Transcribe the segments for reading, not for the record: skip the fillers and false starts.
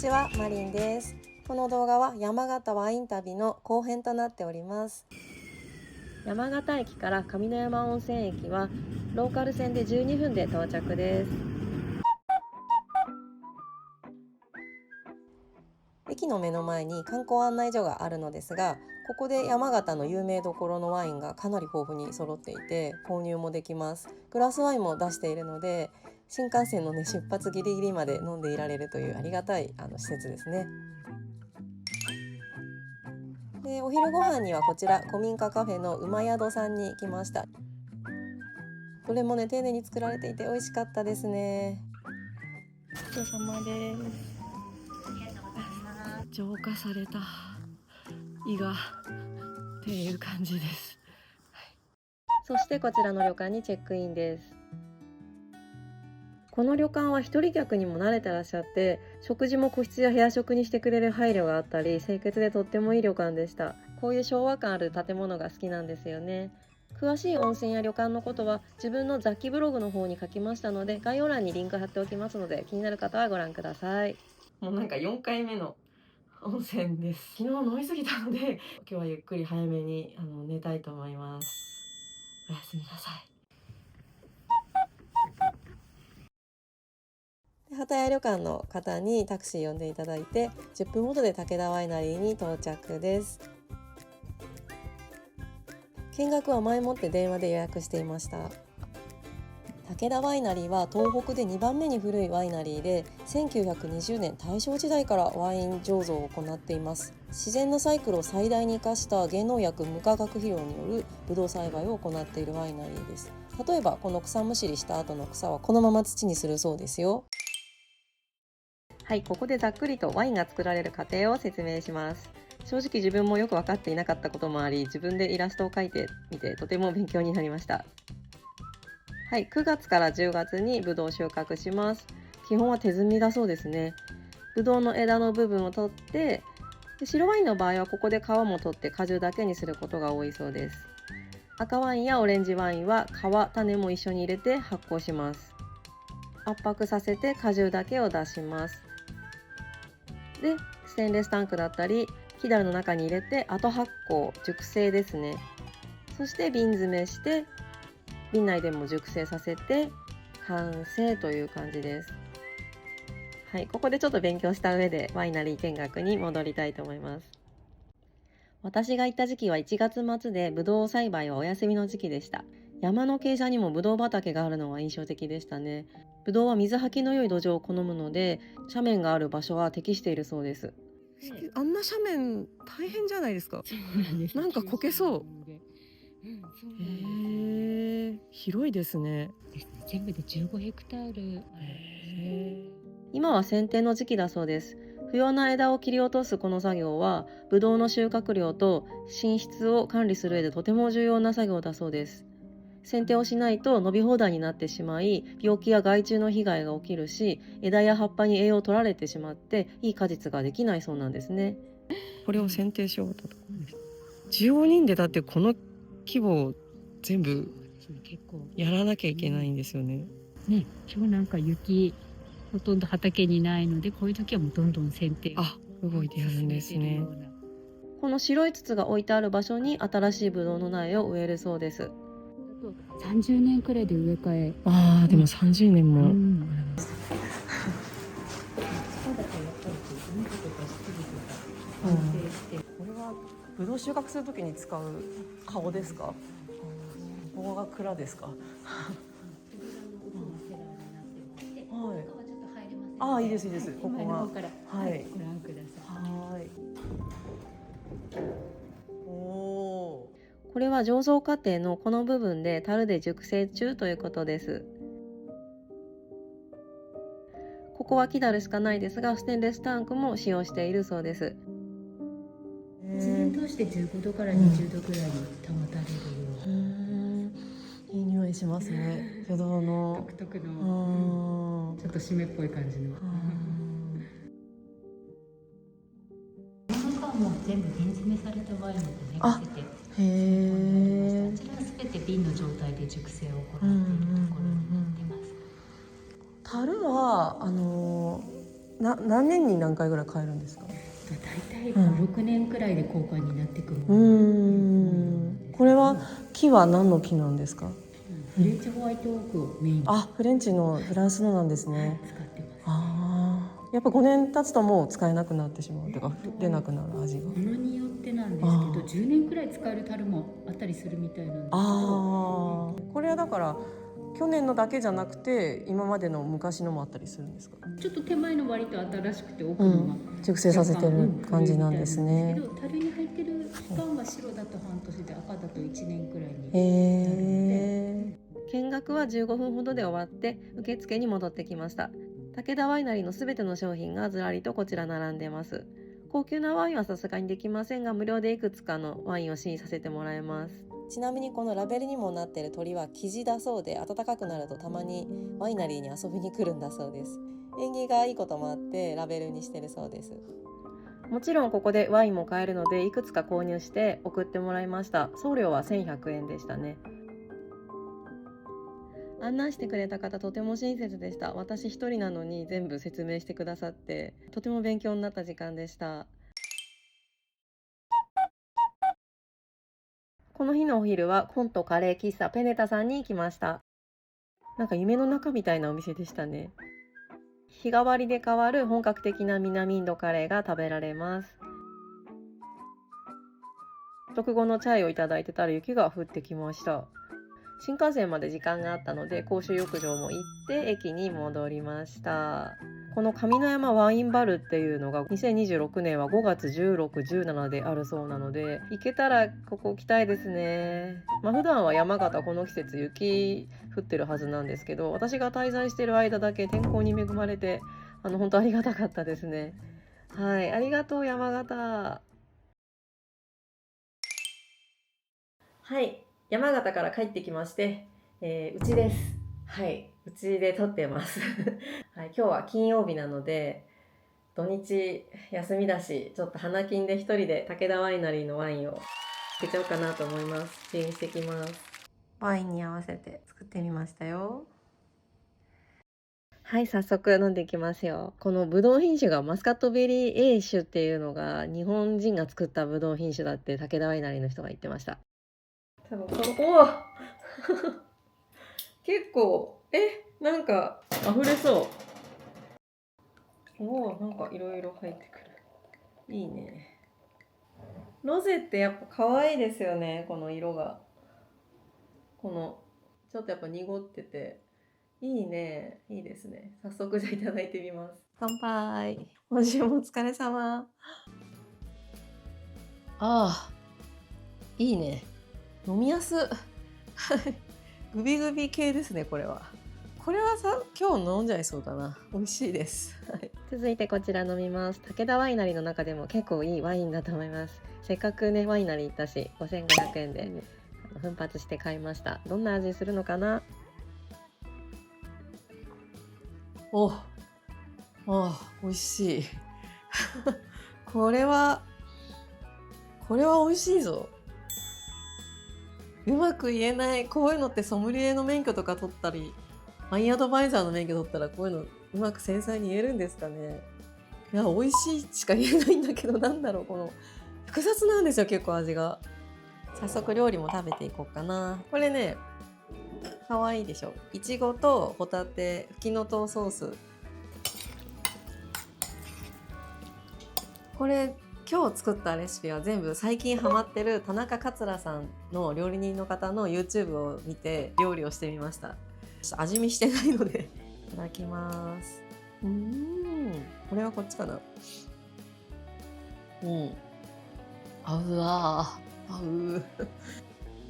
ちは、マリンです。この動画は山形ワイン旅の後編となっております。山形駅から上山温泉駅はローカル線で12分で到着です。駅の目の前に観光案内所があるのですが、ここで山形の有名どころのワインがかなり豊富に揃っていて購入もできます。グラスワインも出しているので、新幹線の出発ギリギリまで飲んでいられるというありがたい施設ですね。で、お昼ご飯にはこちら古民家カフェの馬宿さんに来ました。どれもね、丁寧に作られていて美味しかったですね。ごちそうさまです。浄化された胃がっていう感じです、そしてこちらの旅館にチェックインです。この旅館は一人客にも慣れてらっしゃって、食事も個室や部屋食にしてくれる配慮があったり、清潔でとってもいい旅館でした。こういう昭和感ある建物が好きなんですよね。詳しい温泉や旅館のことは自分の雑記ブログの方に書きましたので、概要欄にリンク貼っておきますので、気になる方はご覧ください。もうなんか4回目の温泉です。昨日飲みすぎたので今日はゆっくり早めに寝たいと思います。おやすみなさい。畑屋旅館の方にタクシー呼んでいただいて10分ほどで武田ワイナリーに到着です。見学は前もって電話で予約していました。武田ワイナリーは東北で2番目に古いワイナリーで、1920年大正時代からワイン醸造を行っています。自然のサイクルを最大に生かした減農薬無化学肥料によるブドウ栽培を行っているワイナリーです。例えばこの草むしりした後の草はこのまま土にするそうですよ。はい、ここでざっくりとワインが作られる過程を説明します。正直自分もよく分かっていなかったこともあり、自分でイラストを描いてみてとても勉強になりました。はい、9月から10月にブドウを収穫します。基本は手摘みだそうですね。ブドウの枝の部分を取って、白ワインの場合はここで皮も取って果汁だけにすることが多いそうです。赤ワインやオレンジワインは皮、種も一緒に入れて発酵します。圧迫させて果汁だけを出します。で、ステンレスタンクだったり木樽の中に入れて後発酵、熟成ですね。そして瓶詰めして瓶内でも熟成させて完成という感じです。はい、ここでちょっと勉強した上でワイナリー見学に戻りたいと思います。私が行った時期は1月末でブドウ栽培はお休みの時期でした。山の傾斜にもブドウ畑があるのは印象的でしたね。ブドウは水はけの良い土壌を好むので、斜面がある場所は適しているそうです。あんな斜面大変じゃないですか。なんかこけそう。広いですね。全部で15ヘクタール。今は剪定の時期だそうです。不要な枝を切り落とすこの作業は、ブドウの収穫量と品質を管理する上でとても重要な作業だそうです。剪定をしないと伸び放題になってしまい、病気や害虫の被害が起きるし、枝や葉っぱに栄養を取られてしまっていい果実ができないそうなんですね。これを剪定しようと。15人でだってこの規模を全部やらなきゃいけないんですよね。ね、今日なんか雪ほとんど畑にないので、こういう時はもうどんどん剪定動いてやるんですね。この白い筒が置いてある場所に新しいブドウの苗を植えるそうです。30年くらいで植え替え。でも30年も、これはブドウ収穫するときに使う顔ですか？ここが蔵ですか？いいですいいです。ここが、はい、ご覧ください。これは醸造過程のこの部分で樽で熟成中ということです。ここは木樽しかないですが、ステンレスタンクも使用しているそうです。1年通して15度から20度くらいに保たれるよう。いい匂いしますね。ブドウの独特のちょっと湿っぽい感じの。中はもう全部瓶詰めされたワインでね、見せて。あちらはすべて瓶の状態で熟成を行っているところになっています。樽は何年に何回ぐらい変えるんですか？大体5、6年くらいで交換になってくる。これは木は何の木なんですか？フレンチホワイトオークをメインにフレンチのフランスのなんですね。使ってます。やっぱ5年経つともう使えなくなってしまうというか、出なくなる味が。ものによってなんですけど、10年くらい使える樽もあったりするみたいなんですけど、これはだから去年のだけじゃなくて今までの昔のもあったりするんですか？ちょっと手前の割と新しくて奥のが熟成させてる感じなんですね。樽に入ってる期間は白だと半年で赤だと1年くらいに。見学は15分ほどで終わって受付に戻ってきました。武田ワイナリーのすべての商品がずらりとこちら並んでます。高級なワインはさすがにできませんが、無料でいくつかのワインを試飲させてもらえます。ちなみにこのラベルにもなっている鳥はキジだそうで、暖かくなるとたまにワイナリーに遊びに来るんだそうです。縁起がいいこともあってラベルにしてるそうです。もちろんここでワインも買えるので、いくつか購入して送ってもらいました。送料は1100円でしたね。案内してくれた方とても親切でした。私一人なのに全部説明してくださって、とても勉強になった時間でした。この日のお昼はコントカレー喫茶ペネタさんに行きました。なんか夢の中みたいなお店でしたね。日替わりで変わる本格的な南インドカレーが食べられます。食後のチャイをいただいてたら雪が降ってきました。新幹線まで時間があったので公衆浴場も行って駅に戻りました。この上山ワインバルっていうのが2026年は5月16、17であるそうなので、行けたらここ来たいですね。普段は山形この季節雪降ってるはずなんですけど、私が滞在してる間だけ天候に恵まれて本当ありがたかったですね。はい、ありがとう山形。はい、山形から帰ってきまして、うちです。はい、うちで撮ってます、はい、今日は金曜日なので土日休みだし、ちょっと花金で一人で武田ワイナリーのワインを作っちゃおうかなと思います。試飲してきます。ワインに合わせて作ってみましたよ。はい、早速飲んでいきますよ。このブドウ品種がマスカットベリー A 種っていうのが日本人が作ったブドウ品種だって武田ワイナリーの人が言ってました。多分結構なんか溢れそう。なんかいろいろ入ってくる。いいね。ロゼってやっぱ可愛いですよね。この色がこのちょっとやっぱ濁ってていいね。いいですね。早速じゃあいただいてみます。乾杯。今週もお疲れ様。いいね。飲みやすグビグビ系ですね。これは今日飲んじゃいそうだな。美味しいです、はい、続いてこちら飲みます。武田ワイナリーの中でも結構いいワインだと思います。せっかくねワイナリー行ったし5500円で奮発して買いました。どんな味するのかな。美味しいこれは美味しいぞ。うまく言えない。こういうのってソムリエの免許とか取ったりワインアドバイザーの免許取ったらこういうのうまく繊細に言えるんですかね。いや美味しいしか言えないんだけど、なんだろう、この複雑なんですよ結構味が。早速料理も食べていこうかな。これね可愛いでしょ。いちごとホタテフキノトウソース。これ今日作ったレシピは全部最近ハマってる田中桂さんの料理人の方の YouTube を見て料理をしてみました。味見してないのでいただきます。これはこっちかな。合うわ。合う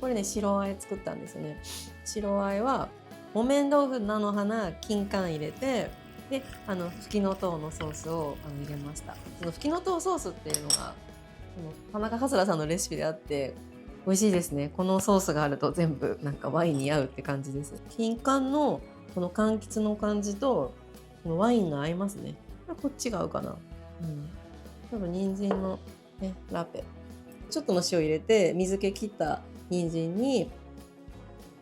これね白あえ作ったんですよね。白あえは木綿豆腐、菜の花、金柑入れて、でフキノトウのソースを入れました。そのフキノトウソースっていうのが田中桂さんのレシピであって美味しいですね。このソースがあると全部なんかワインに合うって感じです。金柑のこの柑橘の感じとこのワインが合いますね。こっちが合うかな。多分人参のねラペちょっとの塩入れて水気切った人参に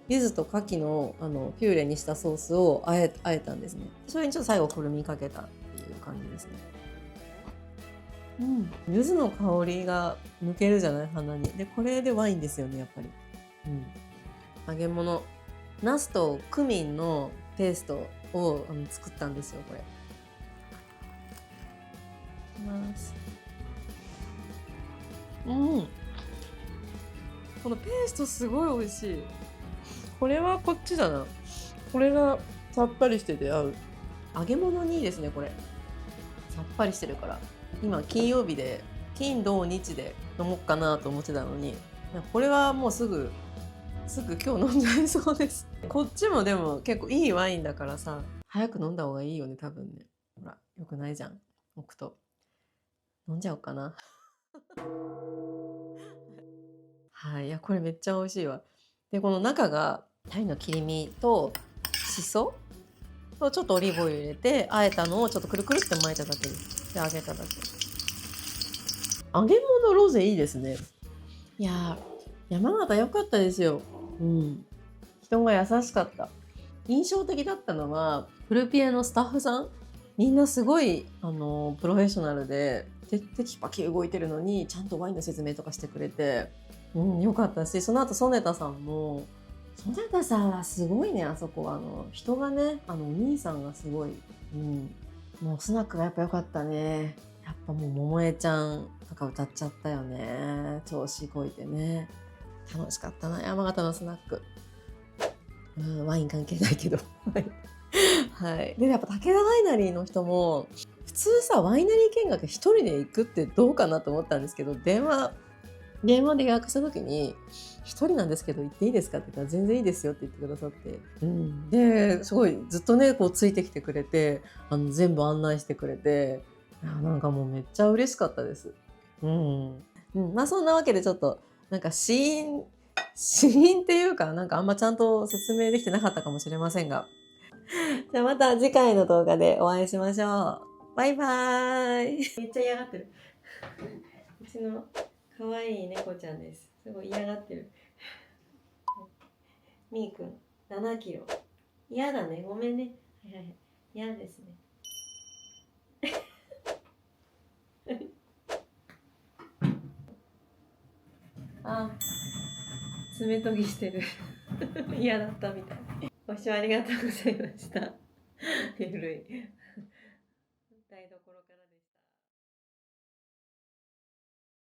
柚子と牡蠣のピューレにしたソースをあえたんですね。それにちょっと最後くるみかけたっていう感じですね。柚子の香りが抜けるじゃない、鼻に。でこれでワインですよね、やっぱり。揚げ物、ナスとクミンのペーストを作ったんですよ、これ。いきます。このペーストすごい美味しい。これはこっちだな。これがさっぱりしてて合う。揚げ物にいいですね、これ。さっぱりしてるから。今金曜日で、金土日で飲もうかなと思ってたのに、これはもうすぐ今日飲んじゃいそうです。こっちもでも結構いいワインだからさ、早く飲んだ方がいいよね、多分ね。ほら、よくないじゃん、置くと。飲んじゃおうかな。はい、いやこれめっちゃ美味しいわ。でこの中が鯛の切り身としそとちょっとオリーブオイル入れてあえたのをちょっとくるくるって巻いただけです。で揚げただけ。揚げ物ロゼいいですね。いや山形良かったですよ。人が優しかった。印象的だったのはプルピエのスタッフさん、みんなすごいプロフェッショナルでテキパキ動いてるのにちゃんとワインの説明とかしてくれて、よかったし、その後ソネタさんも、ソネタさんはすごいね、あそこは人がね、お兄さんがすごい、もうスナックがやっぱ良かったね。やっぱもう桃江ちゃんとか歌っちゃったよね、調子こいてね。楽しかったな、山形のスナック。ワイン関係ないけどはい。でやっぱ武田ワイナリーの人も普通さ、ワイナリー見学一人で行くってどうかなと思ったんですけど、電話で予約した時に「一人なんですけど行っていいですか?」って言ったら「全然いいですよ」って言ってくださって、ですごいずっとねこうついてきてくれて、全部案内してくれて、なんかもうめっちゃ嬉しかったです。まあそんなわけでちょっとなんか死因っていうか、なんかあんまちゃんと説明できてなかったかもしれませんが、じゃあまた次回の動画でお会いしましょう。バイバーイ。めっちゃ嫌がってる。うちの可愛い猫ちゃんです。すごい嫌がってる。みーくん、7キロ。嫌だね、ごめんね。はいはいはい。嫌ですね。あ、爪研ぎしてる。嫌だったみたい。ご視聴ありがとうございました。ゆるい。